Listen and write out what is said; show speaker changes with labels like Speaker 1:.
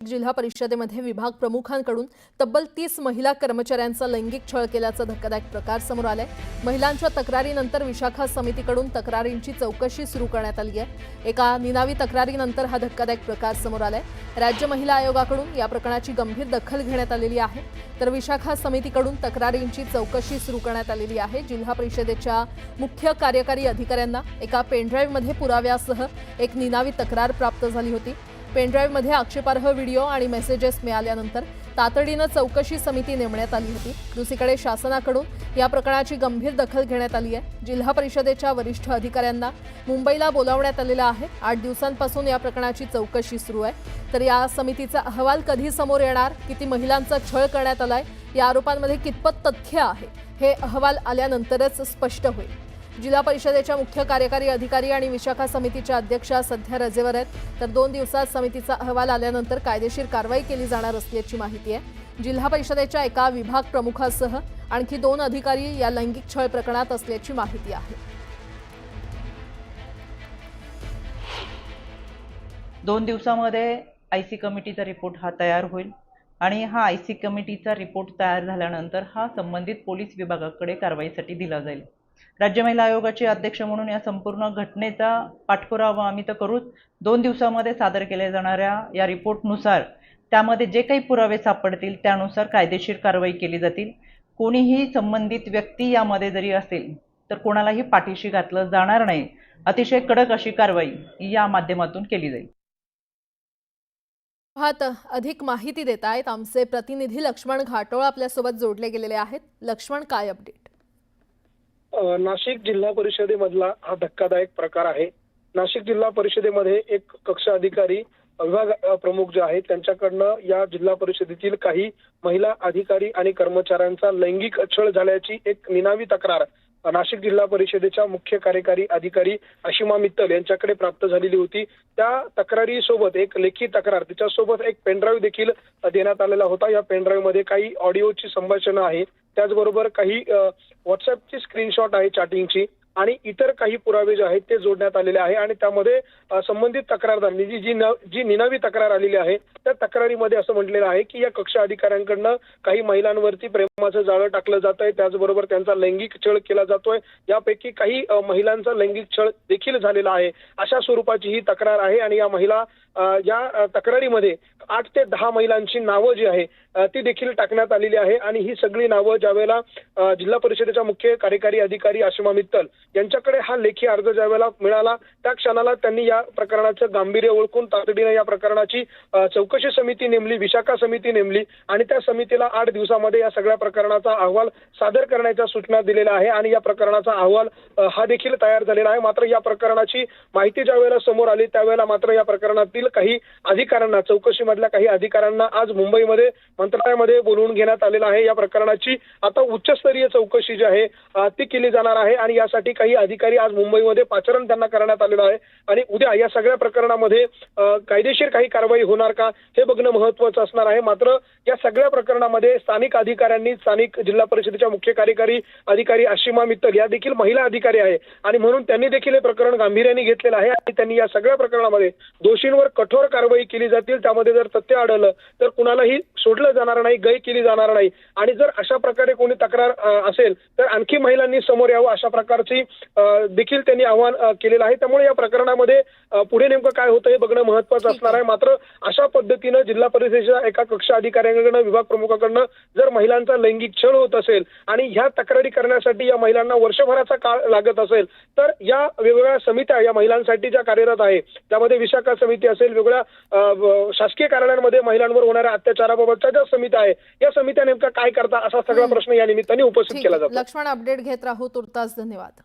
Speaker 1: जिल्हा परिषदेमध्ये विभाग प्रमुखांकडून तब्बल 30 महिला कर्मचाऱ्यांचा लैंगिक छळ केल्याचा धक्कादायक प्रकार समोर आलाय। महिलांच्या तक्रारीनंतर विशाखा समितीकडून तक्रारींची चौकशी सुरू करण्यात आली आहे। एका निनावी तक्रारीनंतर हा धक्कादायक प्रकार समोर आलाय। राज्य महिला आयोगाकडून या प्रकरणाची गंभीर दखल घेण्यात आलेली आहे, तर विशाखा समितीकडून तक्रारींची चौकशी सुरू करण्यात आलेली आहे। जिल्हा परिषदेच्या मुख्य कार्यकारी अधिकाऱ्यांना एका पेनड्राईव्हमध्ये पुराव्यासह एक निनावी तक्रार प्राप्त झाली होती। पेनड्राईव्हमध्ये आक्षेपार्ह व्हिडिओ आणि मेसेजेस मिळाल्यानंतर तातडीनं चौकशी समिती नेमण्यात आली होती। दुसरीकडे शासनाकडून या प्रकरणाची गंभीर दखल घेण्यात आली आहे। जिल्हा परिषदेच्या वरिष्ठ अधिकाऱ्यांना मुंबईला बोलावण्यात आलेलं आहे। 8 दिवसांपासून या प्रकरणाची चौकशी सुरू आहे। तर या समितीचा अहवाल कधी समोर येणार, किती महिलांचा छळ करण्यात आलाय, या आरोपांमध्ये कितपत तथ्य आहे, हे अहवाल आल्यानंतरच स्पष्ट होईल। जिल्हा परिषदेच्या मुख्य कार्यकारी अधिकारी आणि विशाखा समितीच्या अध्यक्षा सध्या रजेवर आहेत, तर 2 दिवसात समितीचा अहवाल आल्यानंतर कायदेशीर कारवाई केली जाणार असल्याची माहिती आहे। जिल्हा परिषदेच्या एका विभाग प्रमुखासह आणखी 2 अधिकारी या लैंगिक छळ प्रकरणात असल्याची माहिती आहे।
Speaker 2: 2 दिवसामध्ये आयसी कमिटीचा रिपोर्ट हा तयार होईल आणि हा आयसी कमिटीचा रिपोर्ट तयार झाल्यानंतर हा संबंधित पोलीस विभागाकडे कारवाईसाठी दिला जाईल। राज्य महिला आयोगाचे अध्यक्ष म्हणून या संपूर्ण घटनेचा पाठपुरावा आम्ही तर करूच। 2 दिवसामध्ये सादर केल्या जाणाऱ्या या रिपोर्टनुसार त्यामध्ये जे काही पुरावे सापडतील त्यानुसार कायदेशीर कारवाई केली जातील। कोणीही संबंधित व्यक्ती यामध्ये जरी असेल तर कोणालाही पाठीशी घातलं जाणार नाही। अतिशय कडक अशी कारवाई या माध्यमातून केली जाईल।
Speaker 1: अधिक माहिती देत आहेत आमचे प्रतिनिधी लक्ष्मण घाटोळ आपल्यासोबत जोडले गेलेले आहेत। लक्ष्मण, काय अपडेट?
Speaker 3: नाशिक जिल्हा परिषदेमधला हा धक्कादायक प्रकार आहे। नाशिक जिल्हा परिषदेमध्ये एक कक्ष अधिकारी विभाग प्रमुख जे आहेत त्यांच्याकडनं या जिल्हा परिषदेतील काही महिला अधिकारी आणि कर्मचाऱ्यांचा लैंगिक छळ झाल्याची एक निनावी तक्रार नाशिक जिल्हा परिषदेच्या मुख्य कार्यकारी अधिकारी अशिमा मित्तल यांच्याकडे प्राप्त झालेली होती। त्या तक्रारीसोबत एक लेखी तक्रार, तिच्यासोबत एक पेनड्राईव्ह देखील देण्यात आलेला होता। या पेनड्राईव्ह मध्ये काही ऑडिओची संभाषणं आहेत, त्याचबरोबर काही व्हॉट्सअपची स्क्रीनशॉट आहे चॅटिंगची आणि इतर काही पुरावे जे आहेत ते जोडण्यात आलेले आहे। आणि त्यामध्ये संबंधित तक्रारदारांनी जी निनावी तक्रार आलेली आहे त्या तक्रारीमध्ये असं म्हटलेलं आहे की या कक्ष अधिकाऱ्यांकडनं काही महिलांवरती प्रेमाचं जाळं टाकलं जात आहे, त्याचबरोबर त्यांचा लैंगिक छळ केला जातोय। यापैकी काही महिलांचा लैंगिक छळ देखील झालेला आहे, अशा स्वरूपाची ही तक्रार आहे। आणि या महिला या तक्रारीमध्ये 8 ते 10 महिलांची नावं जी आहे ती देखील टाकण्यात आलेली आहे। आणि ही सगळी नावं ज्यावेळेला जिल्हा परिषदेच्या मुख्य कार्यकारी अधिकारी अशिमा मित्तल यांच्याकडे हा लेखी अर्ज ज्यावेळेला मिळाला त्या क्षणाला त्यांनी या प्रकरणाचं गांभीर्य ओळखून तातडीने या प्रकरणाची चौकशी समिती नेमली, विशाखा समिती नेमली आणि त्या समितीला 8 दिवसामध्ये या सगळ्या प्रकरणाचा अहवाल सादर करण्याच्या सूचना दिलेल्या आहे। आणि या प्रकरणाचा अहवाल हा देखील तयार झालेला आहे। मात्र या प्रकरणाची माहिती ज्यावेळेला समोर आली त्यावेळेला मात्र या प्रकरणातील काही अधिकाऱ्यांना, चौकशीमधल्या काही अधिकाऱ्यांना आज मुंबईमध्ये मंत्रालयामध्ये बोलवून घेण्यात आलेलं आहे। या प्रकरणाची आता उच्चस्तरीय चौकशी जी आहे ती केली जाणार आहे आणि यासाठी काही अधिकारी आज मुंबईमध्ये पाचारण त्यांना करण्यात आलेलं आहे। आणि उद्या या सगळ्या प्रकरणामध्ये कायदेशीर काही कारवाई होणार का हे बघणं महत्त्वाचं असणार आहे। मात्र या सगळ्या प्रकरणामध्ये स्थानिक अधिकाऱ्यांनी, स्थानिक जिल्हा परिषदेच्या मुख्य कार्यकारी अधिकारी अशिमा मित्तल या देखील महिला अधिकारी आहे आणि म्हणून त्यांनी देखील हे प्रकरण गांभीर्याने घेतलेलं आहे आणि त्यांनी या सगळ्या प्रकरणामध्ये दोषींवर कठोर कारवाई केली जातील। त्यामध्ये जर तथ्य आढळलं तर कुणालाही सोडलं जाणार नाही, गय केली जाणार नाही। आणि जर अशा प्रकारे कोणी तक्रार असेल तर आणखी महिलांनी समोर यावं, अशा प्रकारची देखील त्यांनी आवाहन केलेलं आहे। त्यामुळे या प्रकरणामध्ये पुढे नेमकं काय होतं हे बघणं महत्त्वाचं असणार आहे। मात्र अशा पद्धतीनं जिल्हा परिषदेच्या एका कक्ष अधिकाऱ्यांकडनं, विभाग प्रमुखाकडनं जर महिलांचा लैंगिक छळ होत असेल आणि ह्या तक्रारी करण्यासाठी या महिलांना वर्षभराचा काळ लागत असेल तर या वेगवेगळ्या समित्या या महिलांसाठी ज्या कार्यरत आहे, त्यामध्ये विशाखा समिती असेल, वेगवेगळ्या शासकीय कार्यालयांमध्ये महिलांवर होणाऱ्या अत्याचाराबाबतच्या ज्या समित्या आहे या समित्या नेमका काय करतात असा सगळा प्रश्न या निमित्ताने उपस्थित केला जातो।
Speaker 1: लक्ष्मण, अपडेट घेत राहू तुर्तास। धन्यवाद।